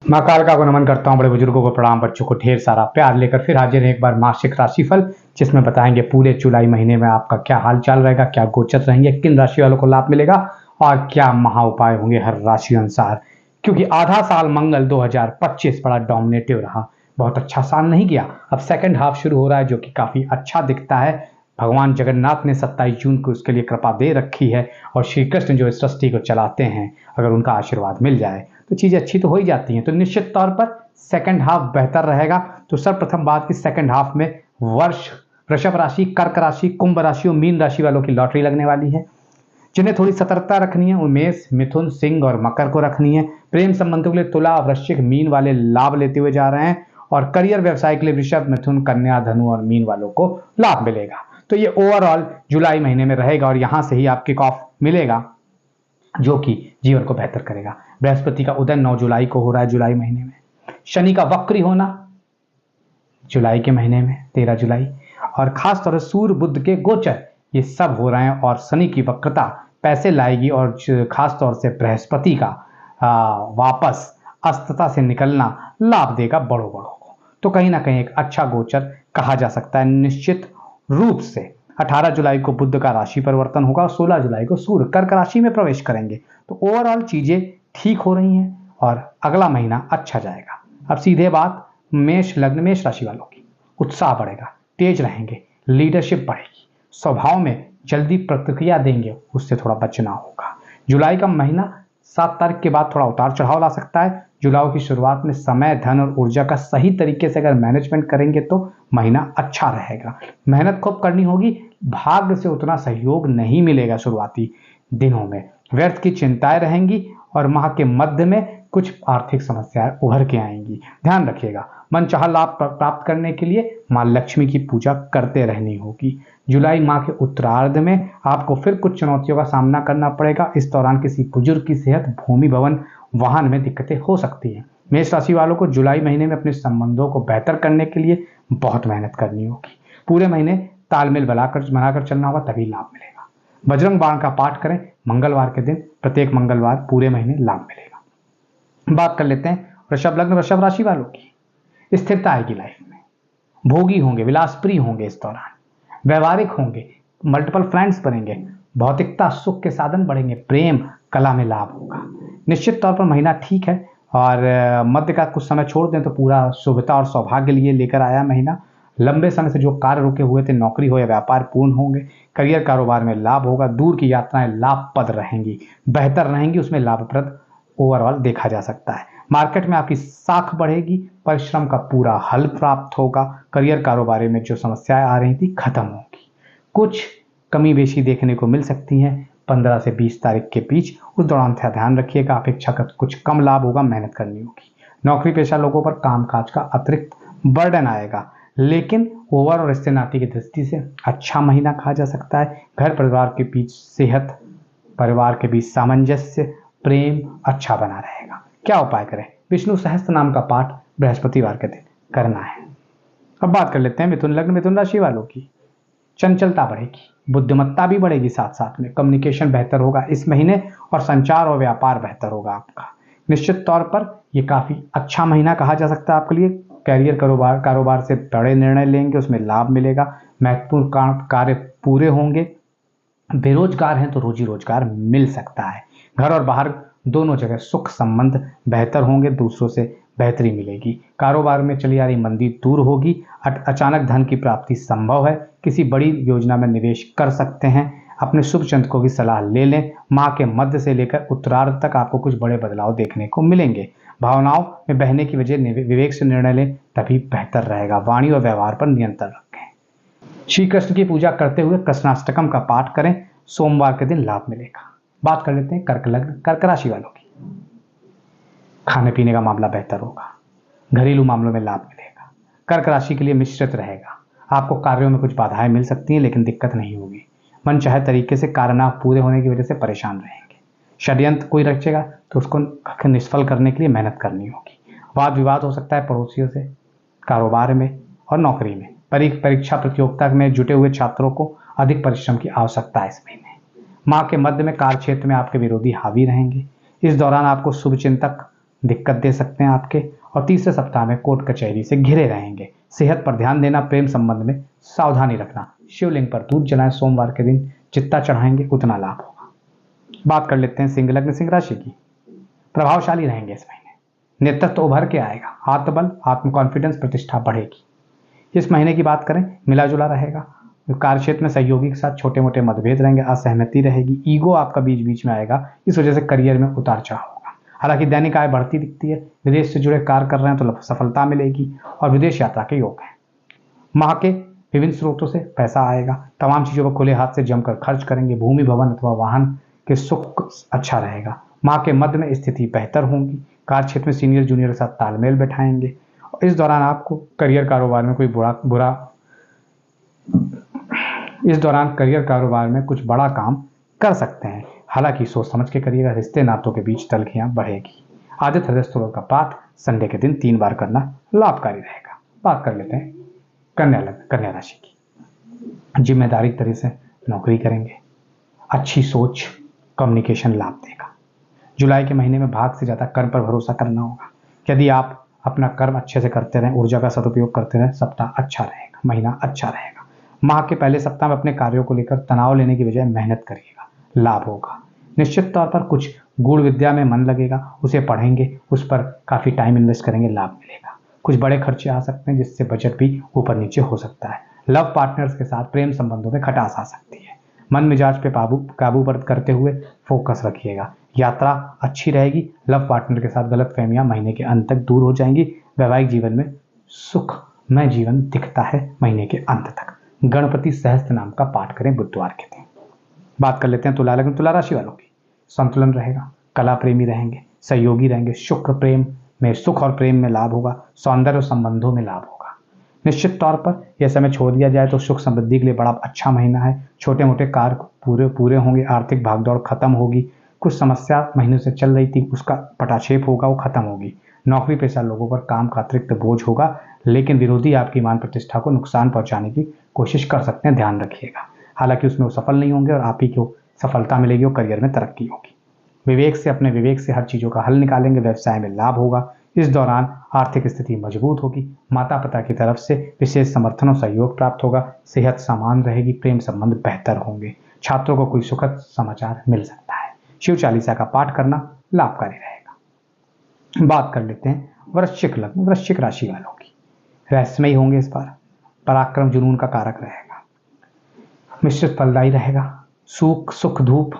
माँ कालका को नमन करता हूँ, बड़े बुजुर्गों को प्रणाम, बच्चों को ढेर सारा प्यार लेकर फिर हाजिर है एक बार मासिक राशिफल, जिसमें बताएंगे पूरे जुलाई महीने में आपका क्या हाल चाल रहेगा, क्या गोचर रहेंगे, किन राशि वालों को लाभ मिलेगा और क्या महा उपाय होंगे हर राशि अनुसार। क्योंकि आधा साल मंगल 2025 बड़ा डोमिनेटिव रहा, बहुत अच्छा साल नहीं गया। अब सेकंड हाफ शुरू हो रहा है जो कि काफी अच्छा दिखता है। भगवान जगन्नाथ ने 27 जून को उसके लिए कृपा दे रखी है और श्री कृष्ण जो इस सृष्टि को चलाते हैं, अगर उनका आशीर्वाद मिल जाए तो चीजें अच्छी तो हो ही जाती हैं। तो निश्चित तौर पर सेकंड हाफ बेहतर रहेगा। तो सर्वप्रथम बात की सेकंड हाफ में वर्ष वृषभ राशि, कर्क राशि, कुंभ राशि और मीन राशि वालों की लॉटरी लगने वाली है। जिन्हें थोड़ी सतर्कता रखनी है वो मेष, मिथुन, सिंह और मकर को रखनी है। प्रेम संबंधों के लिए तुला, वृश्चिक, मीन वाले लाभ लेते हुए जा रहे हैं और करियर व्यवसाय के लिए वृषभ, मिथुन, कन्या, धनु और मीन वालों को लाभ मिलेगा। तो ये ओवरऑल जुलाई महीने में रहेगा और यहां से ही आप किक ऑफ मिलेगा जो कि जीवन को बेहतर करेगा। बृहस्पति का उदय 9 जुलाई को हो रहा है जुलाई महीने में। शनि का वक्री होना जुलाई के महीने में 13 जुलाई, और खास तौर से सूर्य बुध के गोचर ये सब हो रहे हैं और शनि की वक्रता पैसे लाएगी और खास तौर से बृहस्पति का वापस अस्तता से निकलना लाभ देगा बड़ों को। तो कहीं ना कहीं एक अच्छा गोचर कहा जा सकता है निश्चित रूप से। 18 जुलाई को बुध का राशि परिवर्तन होगा और 16 जुलाई को सूर्य कर्क राशि में प्रवेश करेंगे। तो ओवरऑल चीजें ठीक हो रही हैं और अगला महीना अच्छा जाएगा। अब सीधे बात मेष लग्न, मेष राशि वालों की। उत्साह बढ़ेगा, तेज रहेंगे, लीडरशिप बढ़ेगी, स्वभाव में जल्दी प्रतिक्रिया देंगे, उससे थोड़ा बचना होगा। जुलाई का महीना 7 तारीख के बाद थोड़ा उतार चढ़ाव ला सकता है। जुलाई की शुरुआत में समय, धन और ऊर्जा का सही तरीके से अगर मैनेजमेंट करेंगे तो महीना अच्छा रहेगा। मेहनत खूब करनी होगी, भाग्य से उतना सहयोग नहीं मिलेगा शुरुआती दिनों में। व्यर्थ की चिंताएं रहेंगी और माह के मध्य में कुछ आर्थिक समस्याएं उभर के आएंगी। ध्यान रखिएगा, मनचाहा लाभ प्राप्त करने के लिए मां लक्ष्मी की पूजा करते रहनी होगी। जुलाई माह के उत्तरार्ध में आपको फिर कुछ चुनौतियों का सामना करना पड़ेगा। इस दौरान किसी बुजुर्ग की सेहत, भूमि, भवन, वाहन में दिक्कतें हो सकती हैं। मेष राशि वालों को जुलाई महीने में अपने संबंधों को बेहतर करने के लिए बहुत मेहनत करनी होगी। पूरे महीने तालमेल बनाकर चलना होगा, तभी लाभ मिलेगा। बजरंग बाण का पाठ करें मंगलवार के दिन, प्रत्येक मंगलवार पूरे महीने लाभ मिलेगा। बात कर लेते हैं वृषभ लग्न, वृषभ राशि वालों की। स्थिरता आएगी लाइफ में, भोगी होंगे, विलासप्रिय होंगे, इस दौरान व्यवहारिक होंगे, मल्टीपल फ्रेंड्स बनेंगे, भौतिकता सुख के साधन बढ़ेंगे, प्रेम कला में लाभ होगा। निश्चित तौर पर महीना ठीक है और मध्य का कुछ समय छोड़ दें तो पूरा शुभता और सौभाग्य लिए लेकर आया महीना। लंबे समय से जो कार्य रुके हुए थे, नौकरी हो या व्यापार, पूर्ण होंगे। करियर कारोबार में लाभ होगा। दूर की यात्राएं लाभप्रद रहेंगी, बेहतर रहेंगी, उसमें लाभप्रद ओवरऑल देखा जा सकता है। मार्केट में आपकी साख बढ़ेगी, परिश्रम का पूरा हल प्राप्त होगा। करियर कारोबार में जो समस्याएं आ रही थी खत्म होगी। कुछ कमी बेशी देखने को मिल सकती हैं 15 से 20 तारीख के बीच, उस दौरान का ध्यान रखिएगा। अपेक्षाकृत कुछ कम लाभ होगा, मेहनत करनी होगी। नौकरी पेशा लोगों पर कामकाज का अतिरिक्त बर्डन आएगा, लेकिन ओवर और रिश्ते नाते की दृष्टि से अच्छा महीना कहा जा सकता है। घर परिवार के बीच सेहत, परिवार के बीच सामंजस्य, प्रेम अच्छा बना रहेगा। क्या उपाय करें? विष्णु सहस्त्र नाम का पाठ बृहस्पतिवार के दिन करना है। अब बात कर लेते हैं मिथुन लग्न, मिथुन राशि वालों की। चंचलता बढ़ेगी, बुद्धिमत्ता भी बढ़ेगी, साथ साथ में कम्युनिकेशन बेहतर होगा इस महीने और संचार और व्यापार बेहतर होगा आपका। निश्चित तौर पर यह काफी अच्छा महीना कहा जा सकता है आपके लिए। कैरियर कारोबार से बड़े निर्णय लेंगे, उसमें लाभ मिलेगा। महत्वपूर्ण कार्य पूरे होंगे। बेरोजगार हैं तो रोजी रोजगार मिल सकता है। घर और बाहर दोनों जगह सुख संबंध बेहतर होंगे, दूसरों से बेहतरी मिलेगी। कारोबार में चली आ रही मंदी दूर होगी। अचानक धन की प्राप्ति संभव है। किसी बड़ी योजना में निवेश कर सकते हैं। अपने शुभ चिंतकों की सलाह ले लें। माह के मध्य से लेकर उत्तरार्ध तक आपको कुछ बड़े बदलाव देखने को मिलेंगे। भावनाओं में बहने की वजह विवेक से निर्णय लें, तभी बेहतर रहेगा। वाणी और व्यवहार पर नियंत्रण रखें। श्री कृष्ण की पूजा करते हुए कृष्णाष्टकम का पाठ करें, सोमवार के दिन लाभ मिलेगा। बात कर लेते हैं कर्क लग्न, कर्क राशि वालों की। खाने पीने का मामला बेहतर होगा, घरेलू मामलों में लाभ मिलेगा। कर्क राशि के लिए मिश्रित रहेगा। आपको कार्यों में कुछ बाधाएं मिल सकती हैं, लेकिन दिक्कत नहीं होगी। मन चाहे तरीके से कार्य ना पूरे होने की वजह से परेशान रहेंगे। षड्यंत्र कोई रचेगा तो उसको निष्फल करने के लिए मेहनत करनी होगी। वाद विवाद हो सकता है पड़ोसियों से, कारोबार में और नौकरी में। परीक्षा प्रतियोगिता में जुटे हुए छात्रों को अधिक परिश्रम की आवश्यकता है इस महीने। माह के मध्य में कार्य क्षेत्र में आपके विरोधी हावी रहेंगे। इस दौरान आपको शुभ चिंतक दिक्कत दे सकते हैं आपके। और तीसरे सप्ताह में कोर्ट कचहरी से घिरे रहेंगे। सेहत पर ध्यान देना, प्रेम संबंध में सावधानी रखना। शिवलिंग पर दूध जलाएं। सोमवार के दिन जितना चढ़ाएंगे उतना लाभ होगा। बात कर लेते हैं सिंह लग्न सिंह राशि की। प्रभावशाली रहेंगे इस महीने, नेतृत्व उभर के आएगा, आत्मबल आत्म कॉन्फिडेंस प्रतिष्ठा बढ़ेगी। इस महीने की बात करें, मिला जुला रहेगा। कार्य क्षेत्र में सहयोगी के साथ छोटे मोटे मतभेद रहेंगे, असहमति रहेगी, ईगो आपका बीच बीच में आएगा, इस वजह से करियर में उतार चढ़ाव होगा। हालांकि दैनिक आय बढ़ती दिखती है। विदेश से जुड़े कार्य कर रहे हैं तो सफलता मिलेगी और विदेश यात्रा के योग है। माह के विभिन्न स्रोतों से पैसा आएगा। तमाम चीजों को खुले हाथ से जमकर खर्च करेंगे। भूमि भवन अथवा वाहन के सुख अच्छा रहेगा। माह के मध्य में स्थिति बेहतर होगी। कार्य क्षेत्र में सीनियर जूनियर के साथ तालमेल बैठाएंगे। इस दौरान आपको करियर कारोबार में कुछ बड़ा काम कर सकते हैं। हालांकि सोच समझ के करिएगा, रिश्ते नातों के बीच तलखियां बढ़ेगी। आदित्य हृदय स्तोत्र का पाठ संडे के दिन 3 बार करना लाभकारी रहेगा। बात कर लेते हैं कन्या राशि की। जिम्मेदारी तरह से नौकरी करेंगे। अच्छी सोच कम्युनिकेशन लाभ देगा। जुलाई के महीने में भाग से ज्यादा कर्म पर भरोसा करना होगा। यदि आप अपना कर्म अच्छे से करते रहें, ऊर्जा का सदुपयोग करते रहें, सप्ताह अच्छा रहेगा, महीना अच्छा रहेगा। माह के पहले सप्ताह में अपने कार्यों को लेकर तनाव लेने की बजाय मेहनत करिएगा, लाभ होगा। निश्चित तौर पर कुछ गूढ़ विद्या में मन लगेगा, उसे पढ़ेंगे, उस पर काफी टाइम इन्वेस्ट करेंगे, लाभ मिलेगा। कुछ बड़े खर्चे आ सकते हैं जिससे बजट भी ऊपर नीचे हो सकता है। लव पार्टनर्स के साथ प्रेम संबंधों में खटास आ सकती है। मन मिजाज पे काबू पर करते हुए फोकस रखिएगा। यात्रा अच्छी रहेगी। लव पार्टनर के साथ गलतफहमियां महीने के अंत तक दूर हो जाएंगी। वैवाहिक जीवन में सुखमय जीवन दिखता है महीने के अंत तक। गणपति सहस्त्र नाम का पाठ करें बुधवार के दिन। बात कर लेते हैं तुला लग्न तुला राशि वालों की। संतुलन रहेगा, कला प्रेमी रहेंगे, सहयोगी रहेंगे। शुक्र प्रेम में सुख और प्रेम में लाभ होगा। सौंदर्य और संबंधों में लाभ होगा। निश्चित तौर पर यह समय छोड़ दिया जाए तो सुख समृद्धि के लिए बड़ा अच्छा महीना है। छोटे मोटे कार्य पूरे होंगे। आर्थिक भागदौड़ खत्म होगी। कुछ समस्या महीनों से चल रही थी, उसका पटाक्षेप होगा, वो खत्म होगी। नौकरी पेशा लोगों पर काम का अतिरिक्त बोझ होगा, लेकिन विरोधी आपकी मान प्रतिष्ठा को नुकसान पहुंचाने की कोशिश कर सकते हैं, ध्यान रखिएगा। हालांकि उसमें वो सफल नहीं होंगे और आप ही को सफलता मिलेगी और करियर में तरक्की होगी। अपने विवेक से हर चीजों का हल निकालेंगे। व्यवसाय में लाभ होगा। इस दौरान आर्थिक स्थिति मजबूत होगी। माता पिता की तरफ से विशेष समर्थन और सहयोग प्राप्त होगा। सेहत सामान्य रहेगी। प्रेम संबंध बेहतर होंगे। छात्रों को कोई सुखद समाचार मिल सकता है। शिव चालीसा का पाठ करना लाभकारी रहेगा। बात कर लेते हैं वृश्चिक लग्न वृश्चिक राशि वालों की। रहस्यमयी होंगे इस बार। पराक्रम जुनून का कारक रहेगा। मिश्रित फलदायी रहेगा। सुख धूप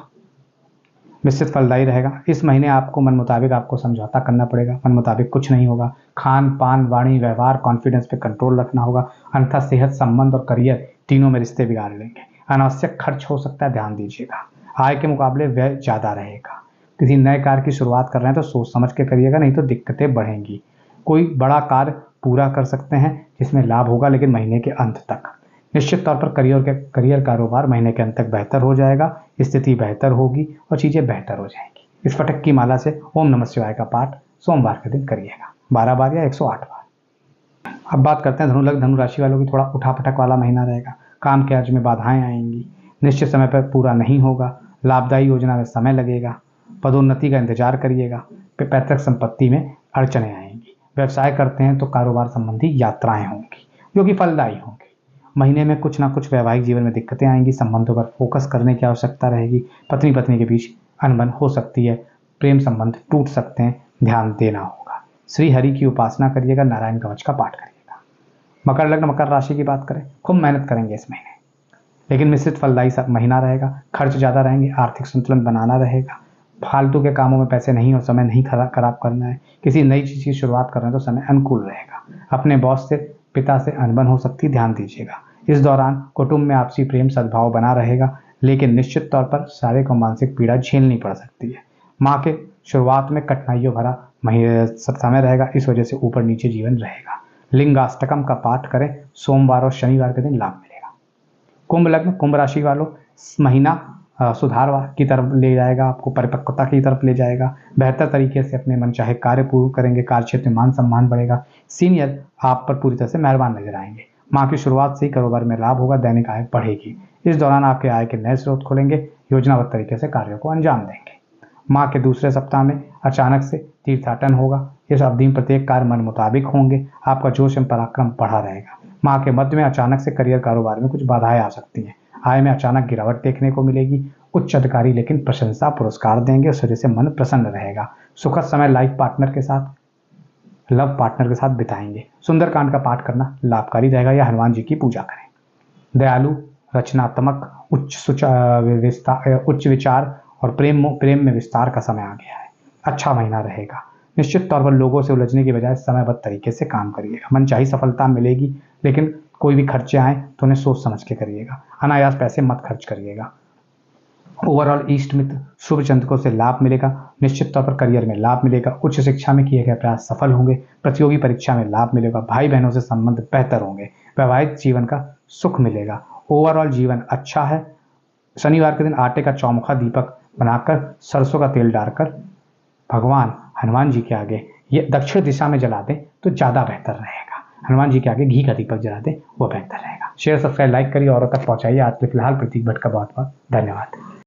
मिश्रित फलदायी रहेगा। इस महीने आपको मन मुताबिक आपको समझौता करना पड़ेगा। मन मुताबिक कुछ नहीं होगा। खान पान वाणी व्यवहार कॉन्फिडेंस पे कंट्रोल रखना होगा। अन्यथा सेहत संबंध और करियर तीनों में रिश्ते बिगाड़ लेंगे। अनावश्यक खर्च हो सकता है, ध्यान दीजिएगा। आय के मुकाबले व्यय ज्यादा रहेगा। किसी नए कार्य की शुरुआत कर रहे हैं तो सोच समझ के करिएगा, नहीं तो दिक्कतें बढ़ेंगी। कोई बड़ा कार्य पूरा कर सकते हैं जिसमें लाभ होगा, लेकिन महीने के अंत तक। निश्चित तौर पर करियर कारोबार महीने के अंत तक बेहतर हो जाएगा। स्थिति बेहतर होगी और चीजें बेहतर हो जाएंगी। इस फटक की माला से ओम नमः शिवाय का पाठ सोमवार के दिन करिएगा, 12 बार या 108 बार। अब बात करते हैं धनु राशि वालों की। थोड़ा उठापटक वाला महीना रहेगा। काम कार्य में बाधाएं आएंगी। निश्चित समय पर पूरा नहीं होगा। लाभदायी योजना में समय लगेगा। पदोन्नति का इंतजार करिएगा। पैतृक संपत्ति में अड़चने आएंगी। व्यवसाय करते हैं तो कारोबार संबंधी यात्राएं होंगी जो कि फलदायी होंगी। महीने में कुछ ना कुछ वैवाहिक जीवन में दिक्कतें आएंगी। संबंधों पर फोकस करने की आवश्यकता रहेगी। पत्नी के बीच अनबन हो सकती है। प्रेम संबंध टूट सकते हैं, ध्यान देना होगा। श्री हरि की उपासना करिएगा। नारायण कवच का पाठ करिएगा। मकर लग्न मकर राशि की बात करें, खूब मेहनत करेंगे इस महीने, लेकिन मिश्रित फलदायी महीना रहेगा। खर्च ज्यादा रहेंगे। आर्थिक संतुलन बनाना रहेगा। फालतू के कामों में पैसे नहीं और समय नहीं खराब करना है। किसी नई चीज की शुरुआत कर रहे हैं तो समय अनुकूल रहेगा। अपने बॉस से पिता से अनबन हो सकती है, ध्यान दीजिएगा। इस दौरान कुटुंब में आपसी प्रेम सद्भाव बना रहेगा, लेकिन निश्चित तौर पर शारीरिक और मानसिक पीड़ा झेलनी पड़ सकती है। माह के शुरुआत में कठिनाइयों भरा समय रहेगा, इस वजह से ऊपर नीचे जीवन रहेगा। लिंगाष्टकम का पाठ करें। सोमवार और शनिवार के दिन लाभ मिलेगा। कुंभ लग्न कुंभ राशि वालों, महीना सुधार की तरफ ले जाएगा, आपको परिपक्वता की तरफ ले जाएगा। बेहतर तरीके से अपने मनचाहे कार्य पूर्ण करेंगे। कार्य क्षेत्र में मान सम्मान बढ़ेगा। सीनियर आप पर पूरी तरह से मेहरबान नजर आएंगे। माह की शुरुआत से ही कारोबार में लाभ होगा। दैनिक आय बढ़ेगी। इस दौरान आपके आय के नए स्रोत खुलेंगे। योजनाबद्ध तरीके से कार्यों को अंजाम देंगे। माह के दूसरे सप्ताह में अचानक से तीर्थाटन होगा। इस अवधि में प्रत्येक कार्य मन मुताबिक होंगे। आपका जोश एवं पराक्रम बढ़ा रहेगा। माह के मध्य में अचानक से करियर कारोबार में कुछ बाधाएं आ सकती हैं। आय में अचानक गिरावट देखने को मिलेगी। उच्च अधिकारी लेकिन प्रशंसा पुरस्कार देंगे, उस वजह से मन प्रसन्न रहेगा। सुखद समय लाइफ पार्टनर के साथ, लव पार्टनर के साथ बिताएंगे। सुंदरकांड का पाठ करना लाभकारी रहेगा या हनुमान जी की पूजा करें। दयालु, रचनात्मक, उच्च विचार और प्रेम में विस्तार का समय आ गया है। अच्छा महीना रहेगा। निश्चित तौर पर लोगों से उलझने की बजाय समयबद्ध तरीके से काम करिएगा। मनचाही सफलता मिलेगी, लेकिन कोई भी खर्चे आए तो उन्हें सोच समझ के करिएगा। अनायास पैसे मत खर्च करिएगा। ओवरऑल इष्ट मित्र शुभ चिंतकों से लाभ मिलेगा। निश्चित तौर पर करियर में लाभ मिलेगा। उच्च शिक्षा में किए गए प्रयास सफल होंगे। प्रतियोगी परीक्षा में लाभ मिलेगा। भाई बहनों से संबंध बेहतर होंगे। वैवाहिक जीवन का सुख मिलेगा। ओवरऑल जीवन अच्छा है। शनिवार के दिन आटे का चौमुखा दीपक बनाकर सरसों का तेल डालकर भगवान हनुमान जी के आगे ये दक्षिण दिशा में जला दें तो ज्यादा बेहतर रहेगा। हनुमान जी के आगे घी का दीपक जला दें, वो बेहतर रहेगा। शेयर, सब्सक्राइब, लाइक करिए, औरों तक पहुंचाइए। आज के फिलहाल प्रतीक भट्ट का बहुत बहुत धन्यवाद।